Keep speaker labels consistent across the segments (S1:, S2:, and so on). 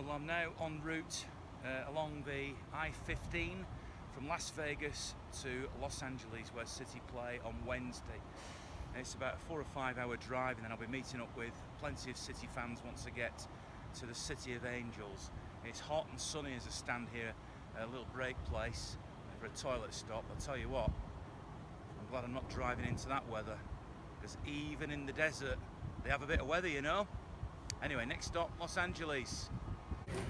S1: Well, I'm now en route along the I-15 from Las Vegas to Los Angeles, where City play on Wednesday. It's about a 4 or 5 hour drive, and then I'll be meeting up with plenty of City fans once I get to the City of Angels. It's hot and sunny as I stand here at a little break place for a toilet stop. I'll tell you what, I'm glad I'm not driving into that weather, because even in the desert they have a bit of weather, you know. Anyway, next stop, Los Angeles.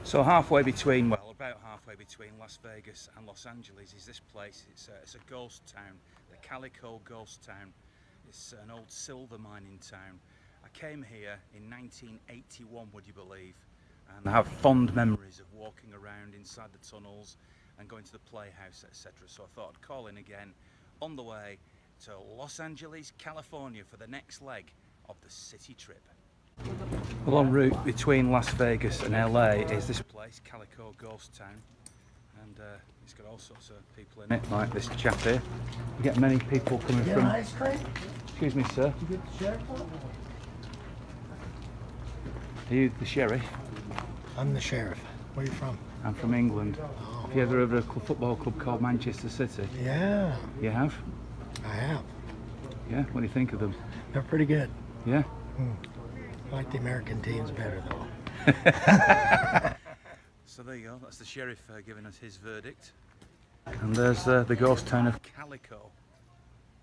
S1: So halfway between, well, about halfway between Las Vegas and Los Angeles is this place. It's a ghost town, the Calico ghost town. It's an old silver mining town. I came here in 1981, would you believe? And I have fond memories of walking around inside the tunnels and going to the playhouse, etc. So I thought I'd call in again on the way to Los Angeles, California for the next leg of the City trip. Well, en route between Las Vegas and LA is this place, Calico Ghost Town, and it's got all sorts of people in it, like this chap here. You get many people coming from...
S2: ice cream?
S1: Excuse me, sir.
S2: You get the sheriff one?
S1: Are you the sheriff?
S2: I'm the sheriff. Where are you from?
S1: I'm from England.
S2: Oh.
S1: Have you ever heard of a football club called Manchester City?
S2: Yeah.
S1: You have?
S2: I have.
S1: Yeah? What do you think of them?
S2: They're pretty good.
S1: Yeah?
S2: I like the American teams better though.
S1: So there you go, that's the sheriff giving us his verdict. And there's the ghost town of Calico,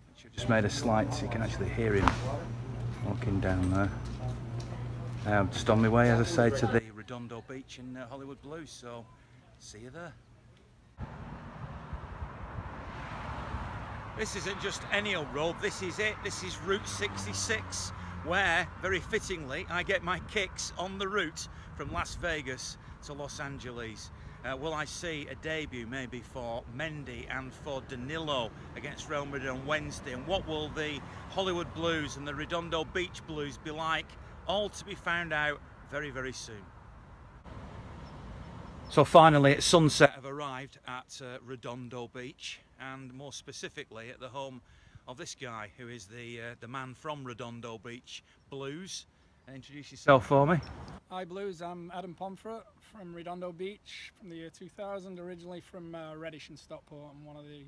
S1: which I've just made a slide so you can actually hear him walking down there. I'm just on my way, as I say, to the Redondo Beach in Hollywood Blues, so see you there. This isn't just any old road, this is it. This is Route 66, where, very fittingly, I get my kicks on the route from Las Vegas to Los Angeles. Will I see a debut maybe for Mendy and for Danilo against Real Madrid on Wednesday? And what will the Hollywood Blues and the Redondo Beach Blues be like? All to be found out very, very soon. So finally at sunset I've arrived at Redondo Beach, and more specifically at the home of this guy who is the man from Redondo Beach Blues. Introduce yourself for me.
S3: Hi Blues, I'm Adam Pomfret from Redondo Beach from the year 2000, originally from Reddish in Stockport. I'm one of the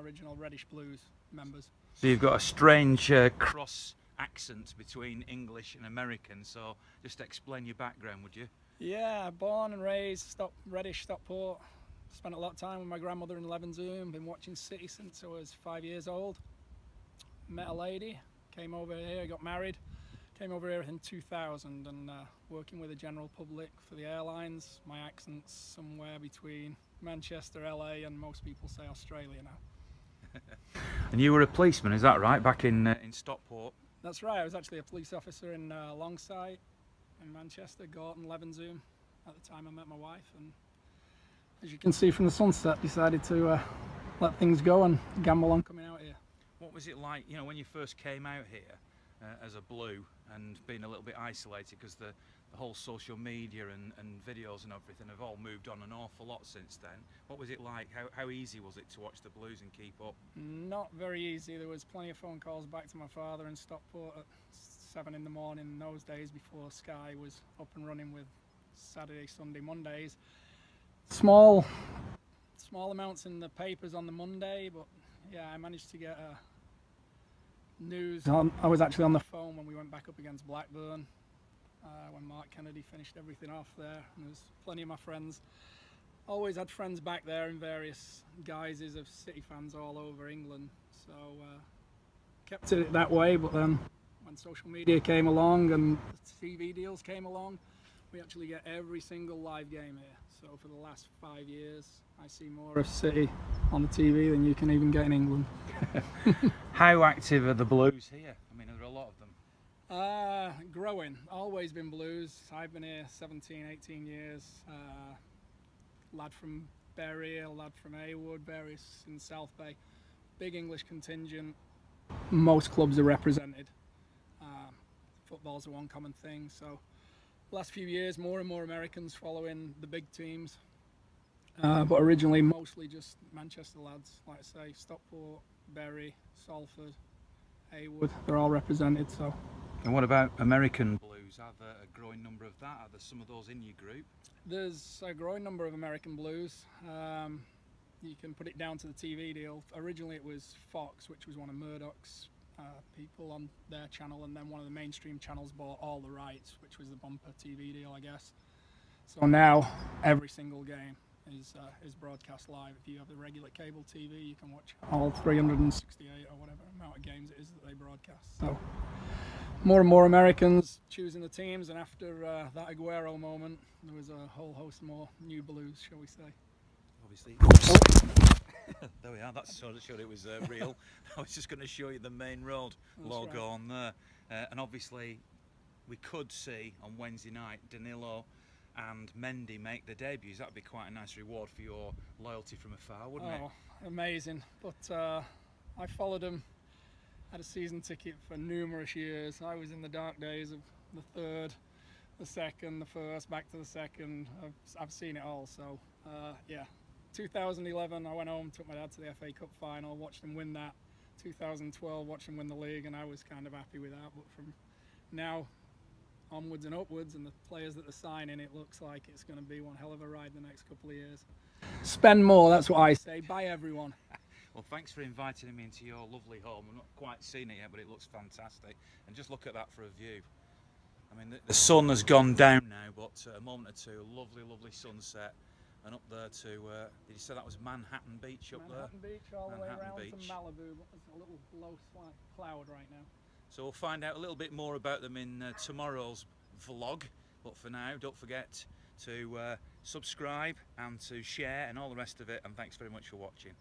S3: original Reddish Blues members.
S1: So you've got a strange cross accent between English and American, so just explain your background, would you?
S3: Yeah, born and raised Reddish, Stockport. Spent a lot of time with my grandmother in Levenzoom, been watching City since I was 5 years old. Met a lady, came over here, got married, came over here in 2000, and working with the general public for the airlines. My accent's somewhere between Manchester, LA, and most people say Australia now.
S1: And you were a policeman, is that right, back in Stockport?
S3: That's right, I was actually a police officer in Longsight in Manchester, Gorton, Levenzoom, at the time I met my wife, and as you can see from the sunset, decided to let things go and gamble on coming out here.
S1: What was it like, you know, when you first came out here as a Blue and being a little bit isolated, because the whole social media and videos and everything have all moved on an awful lot since then? What was it like? How easy was it to watch the Blues and keep up?
S3: Not very easy. There was plenty of phone calls back to my father in Stockport at 7 in the morning in those days, before Sky was up and running with Saturday, Sunday, Mondays. Small amounts in the papers on the Monday, but yeah, I managed to get news. I was actually on the phone when we went back up against Blackburn, when Mark Kennedy finished everything off there, and there's plenty of my friends. Always had friends back there in various guises of City fans all over England, so kept it that way. But then when social media came along and the TV deals came along, we actually get every single live game here. So for the last 5 years, I see more of City on the TV than you can even get in England.
S1: How active are the Blues here? I mean, are there a lot of them?
S3: Growing. Always been Blues. I've been here 17, 18 years. Lad from Bury, a lad from Heywood, various in South Bay. Big English contingent. Most clubs are represented. Football's a one common thing, so last few years more and more Americans following the big teams, but originally mostly just Manchester lads, like I say, Stockport, Bury, Salford, Heywood, they're all represented. So.
S1: And what about American Blues? Blues? Are there a growing number of that? Are there some of those in your group?
S3: There's a growing number of American Blues. You can put it down to the TV deal. Originally it was Fox, which was one of Murdoch's people on their channel, and then one of the mainstream channels bought all the rights, which was the bumper TV deal, I guess. So now every single game is broadcast live. If you have the regular cable TV, you can watch all 368 or whatever amount of games it is that they broadcast. So more and more Americans choosing the teams, and after that Aguero moment, there was a whole host more new Blues, shall we say.
S1: Obviously. There we are, that sort of showed it was real. I was just going to show you the main road logo on there. And obviously we could see on Wednesday night Danilo and Mendy make their debuts. That would be quite a nice reward for your loyalty from afar, wouldn't it?
S3: Oh, amazing. But I followed them, had a season ticket for numerous years. I was in the dark days of the third, the second, the first, back to the second. I've seen it all, so yeah. 2011 I went home, took my dad to the FA Cup final, watched him win that. 2012 watched him win the league, and I was kind of happy with that. But from now onwards and upwards, and the players that are signing, it looks like it's going to be one hell of a ride the next couple of years. Spend more, that's what I say. Buy everyone.
S1: Well, thanks for inviting me into your lovely home. I've not quite seen it yet, but it looks fantastic. And just look at that for a view. I mean, the sun has gone down now, but a moment or two, a lovely, lovely sunset. And up there to, did you say that was Manhattan Beach up there?
S3: Manhattan Beach all the way around
S1: Beach.
S3: to Malibu, but there's a little low cloud right now.
S1: So we'll find out a little bit more about them in tomorrow's vlog. But for now, don't forget to subscribe and to share and all the rest of it. And thanks very much for watching.